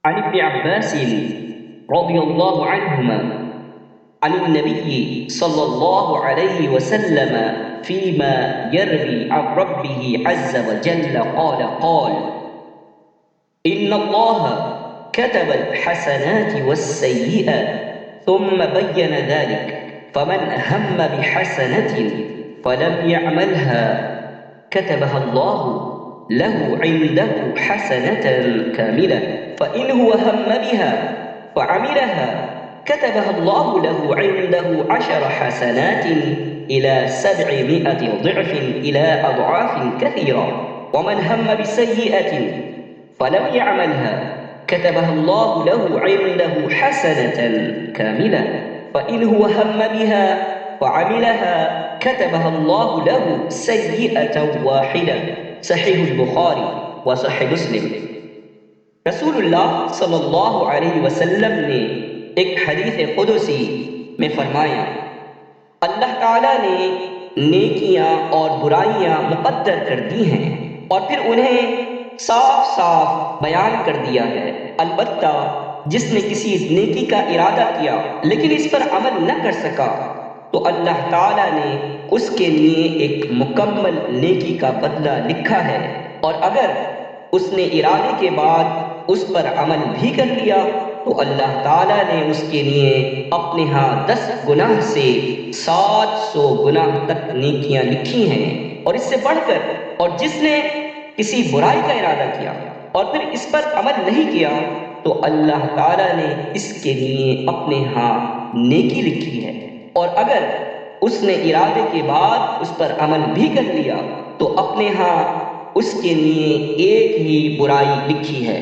عن ابن عباس رضي الله عنهما عن النبي صلى الله عليه وسلم فيما يروي عن ربه عز وجل قال إن الله كتب الحسنات والسيئات ثم بين ذلك فمن هم بحسنة فلم يعملها كتبها الله له عنده حسنة كاملة فإن هو هم بها فعملها كتبها الله له عنده 10 حسنات إلى 700 ضعف إلى أضعاف كثيرة ومن هم بسيئة فلم يعملها كتبها الله له عنده حسنة كاملة فإن هو هم بها فعملها كتبها الله له سيئة واحدة صحیح البخاری و صحیح مسلم۔ رسول اللہ صلی اللہ علیہ وسلم نے ایک حدیث قدسی میں فرمایا، اللہ تعالیٰ نے نیکیاں اور برائیاں مقدر کر دی ہیں اور پھر انہیں صاف صاف بیان کر دیا ہے، البتہ جس نے کسی نیکی کا ارادہ کیا لیکن اس پر عمل نہ کر سکا تو اللہ تعالیٰ نے اس کے لیے ایک مکمل نیکی کا بدلہ لکھا ہے، اور اگر اس نے ارادے کے بعد اس پر عمل بھی کر لیا تو اللہ تعالیٰ نے اس کے لیے اپنے ہاں 10 گناہ سے 700 گناہ تک نیکیاں لکھی ہیں، اور اس سے بڑھ کر، اور جس نے کسی برائی کا ارادہ کیا اور پھر اس پر عمل نہیں کیا تو اللہ تعالیٰ نے اس کے لیے اپنے ہاں نیکی لکھی ہے، اور اگر اس نے ارادے کے بعد اس پر عمل بھی کر لیا تو اپنے ہاں اس کے لیے ایک ہی برائی لکھی ہے۔